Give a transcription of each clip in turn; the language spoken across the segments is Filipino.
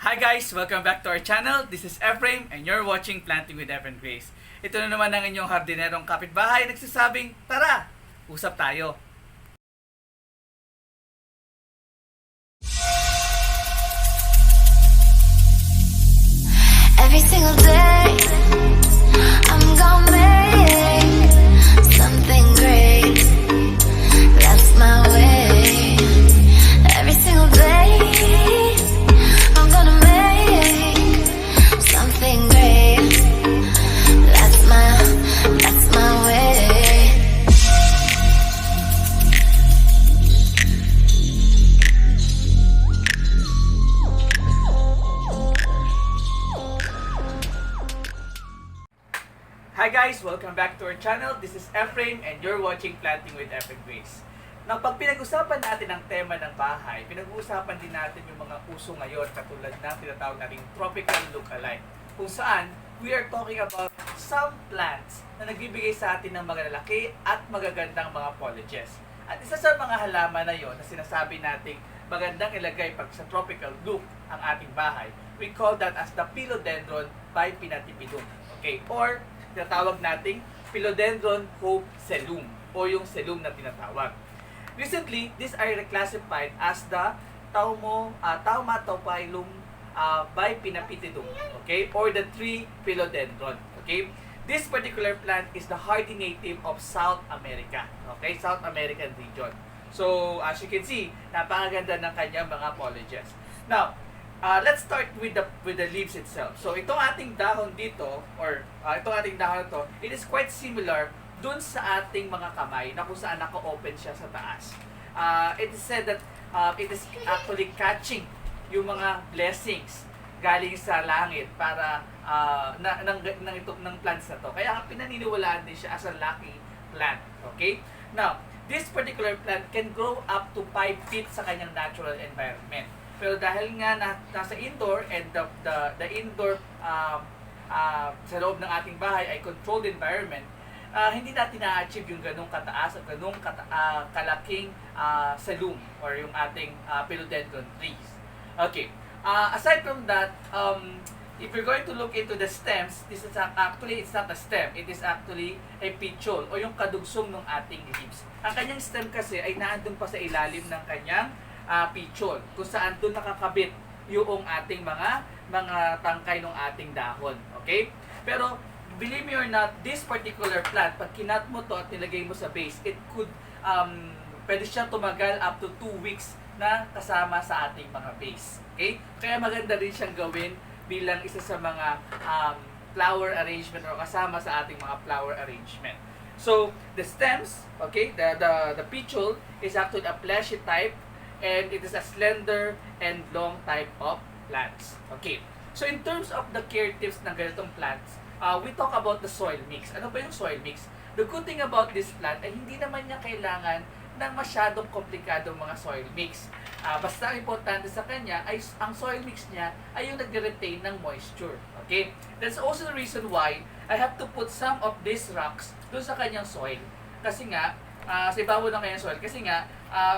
Hi guys! Welcome back to our channel. This is Ephraim and you're watching Planting with Ephraim Grace. Ito na naman ang inyong hardinerong kapitbahay nagsasabing, tara, usap tayo. Every single day, I'm gonna make something great. That's my way. Every single day, I'm gonna make something great. That's my way. Hi guys! Welcome back to our channel. This is Ephraim and you're watching Planting with Ephraim Grace. Nang pag pinag-usapan natin ang tema ng bahay, pinag-uusapan din natin yung mga uso ngayon katulad ng tinatawag nating tropical look-alike. Kung saan, we are talking about some plants na nagbibigay sa atin ng mga lalaki at magagandang mga foliages. At isa sa mga halaman na yon na sinasabi nating magandang ilagay pag sa tropical look ang ating bahay, we call that as the Philodendron bipinnatifidum. Okay? Or tinatawag nating Philodendron hopeselum o yung selum na tinatawag. Recently, these are reclassified as the Taumatophyllum bipinnatifidum, okay, or the tree philodendron. Okay, this particular plant is the hardy native of South America. Okay, South American region. So, as you can see, napakaganda ng kanyang mga foliages. Now, let's start with the leaves itself. So itong ating dahon dito or itong ating dahon to, it is quite similar dun sa ating mga kamay na kung saan naka-open siya sa taas. It is said that it is actually catching yung mga blessings galing sa langit para ng plants na to. Kaya pinaniniwalaan din siya as a lucky plant. Okay? Now, this particular plant can grow up to 5 feet sa kanyang natural environment. Pero dahil nga nasa indoor and the indoor sa loob ng ating bahay ay controlled environment, hindi natin na-achieve yung ganung kataas at ganung kalaking selum or yung ating philodendron trees. Okay. Aside from that, if you're going to look into the stems, this is actually, it's not a stem, it is actually a petiole o yung kadugsong ng ating leaves. Ang kanyang stem kasi ay naandun pa sa ilalim ng kanyang petiole, kung saan doon nakakabit yung ating mga tangkay ng ating dahon. Okay? Pero believe me or not, this particular plant, pag kinat mo to at nilagay mo sa base, it could pwede siya tumagal up to 2 weeks na kasama sa ating mga base. Okay? Kaya maganda rin siyang gawin bilang isa sa mga flower arrangement o kasama sa ating mga flower arrangement. So, the stems, okay, the petiole is actually a fleshy type and it is a slender and long type of plants. Okay. So, in terms of the care tips ng ganitong plants, we talk about the soil mix. Ano ba yung soil mix? The good thing about this plant ay hindi naman niya kailangan ng masyadong komplikadong mga soil mix. Basta ang importante sa kanya ay ang soil mix niya ay yung nagre-retain ng moisture. Okay? That's also the reason why I have to put some of these rocks doon sa kanyang soil. Kasi nga, sa ibabaw ng kanyang soil, kasi nga,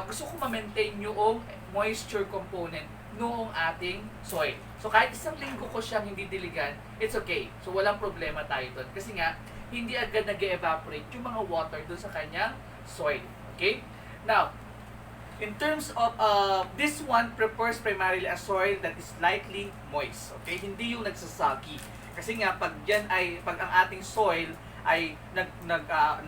gusto ko ma-maintain yung moisture component noong ating soil. So kahit isang linggo ko siyang hindi diligan, it's okay. So walang problema tayo doon. Kasi nga, hindi agad nag-evaporate yung mga water doon sa kanyang soil. Okay? Now, in terms of this one prefers primarily a soil that is lightly moist. Okay? Hindi yung nagsasagi. Kasi nga pag ang ating soil ay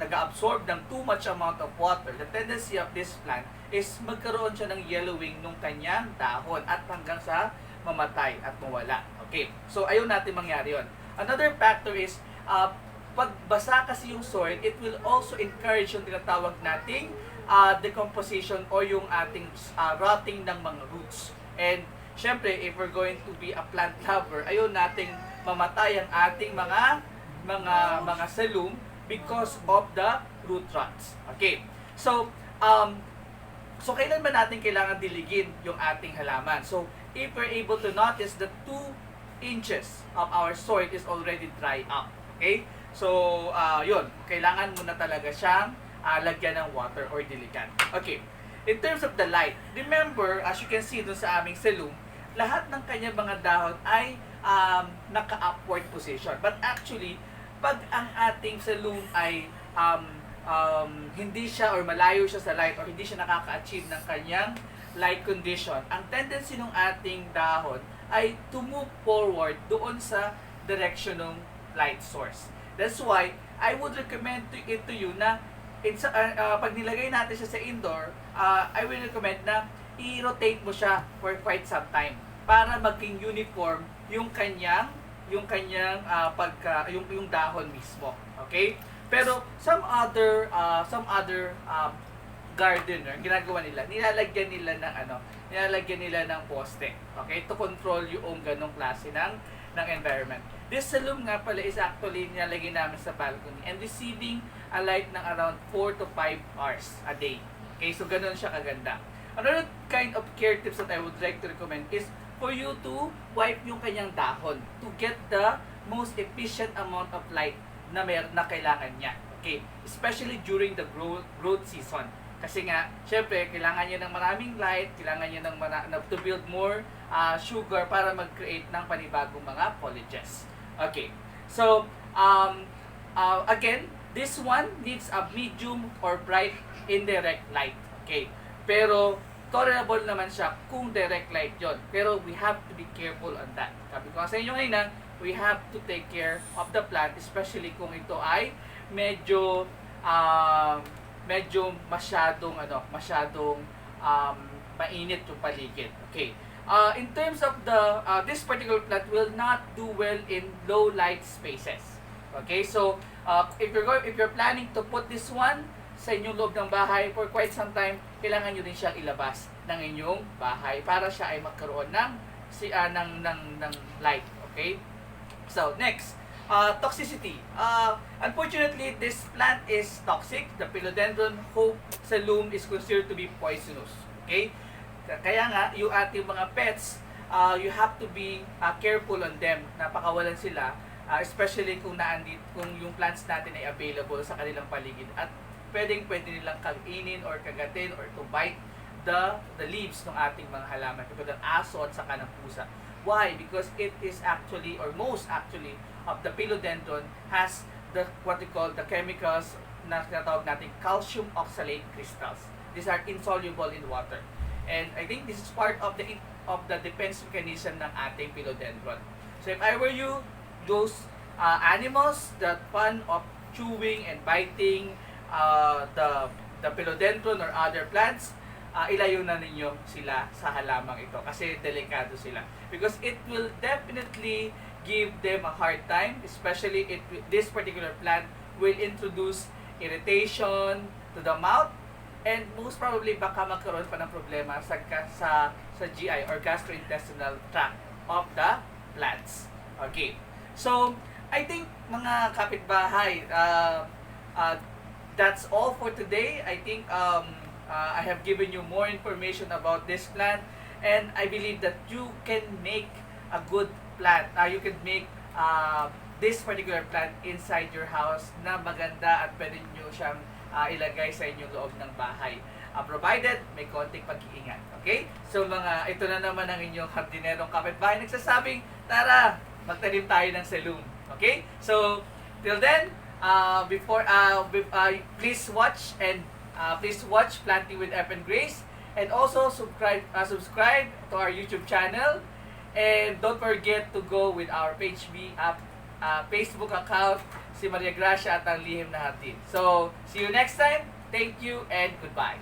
nag-absorb ng too much amount of water, the tendency of this plant is magkaroon siya ng yellowing nung kanyang dahon at hanggang sa mamatay at mawala. Okay? So ayaw natin mangyari yon. Another factor is pag basa kasi yung soil, it will also encourage yung tinatawag nating decomposition o yung ating rotting ng mga roots. And syempre, if we're going to be a plant lover, ayaw nating mamatay ang ating mga selum because of the root rots. Okay. So, kailan ba natin kailangan diligin yung ating halaman? So, if we're able to notice that 2 inches of our soil is already dry up. Okay? So, yun. Kailangan mo na talaga siyang lagyan ng water or diligan. Okay. In terms of the light, remember, as you can see dun sa aming selum, lahat ng kanyang mga dahon ay naka-upward position. But actually, pag ang ating salum ay hindi siya or malayo siya sa light or hindi siya nakaka-achieve ng kanyang light condition, ang tendency ng ating dahon ay to move forward doon sa direction ng light source. That's why I would recommend it to you na pag nilagay natin siya sa indoor, I will recommend na i-rotate mo siya for quite some time para maging uniform yung kanyang yung dahon mismo. Okay? Pero some other gardener, ginagawa nila, nilalagyan nila ng poste. Okay? To control yung ganong klase ng environment. This salum nga pala is actually nilalagay namin sa balcony and receiving a light ng around 4 to 5 hours a day. Okay? So, ganon siya kaganda. Another kind of care tips that I would like to recommend is for you to wipe yung kanyang dahon to get the most efficient amount of light na kailangan niya. Okay? Especially during the growth season. Kasi nga, syempre, kailangan niya ng maraming light, kailangan niya to build more sugar para mag-create ng panibagong mga foliages. Okay. So, again, this one needs a medium or bright indirect light. Okay. Pero, tolerable naman siya kung direct light yon. Pero, we have to be careful on that. Sabi ko sa inyo ngayon, we have to take care of the plant, especially kung ito ay medyo masyadong mainit yung paligid. Okay. In terms of this particular plant will not do well in low light spaces. Okay? So, if you're planning to put this one sa inyong loob ng bahay for quite some time, kailangan nyo rin siyang ilabas ng inyong bahay para siya ay magkaroon ng light. Okay? So, next, toxicity. Unfortunately, this plant is toxic. The Philodendron Hope Salum is considered to be poisonous. Okay? Kaya nga, yung ating mga pets, you have to be careful on them. Napakawalan sila, especially kung yung plants natin ay available sa kanilang paligid. At pwede nilang kainin or kagatin or to bite the leaves ng ating mga halaman. Kapag ang aso at saka ng pusa. Why? Because it is actually, or most actually, of the Philodendron has what we call the chemicals na tinatawag natin calcium oxalate crystals. These are insoluble in water. And I think this is part of the defense mechanism ng ating Philodendron. So if I were you, those animals that fun of chewing and biting the Philodendron or other plants, ilayo na ninyo sila sa halamang ito kasi delikado sila. Because it will definitely give them a hard time, especially this particular plant will introduce irritation to the mouth and most probably baka magkaroon pa ng problema sa GI or gastrointestinal tract of the plants. Okay. So, I think mga kapitbahay, that's all for today. I think I have given you more information about this plant and I believe that you can make a good plant. You can make this particular plant inside your house na maganda at pwede nyo siyang ilagay sa inyong loob ng bahay. Provided may konting pag-iingat. Okay? So ito na naman ang inyong hardinerong kapitbahay nagsasabing, tara, magtanim tayo ng salum. Okay? So, till then, please watch Planting with F and Grace and also subscribe to our YouTube channel and don't forget to go with our Facebook account, si Maria Gracia at ang Lihim na Hardin. So, see you next time. Thank you and goodbye.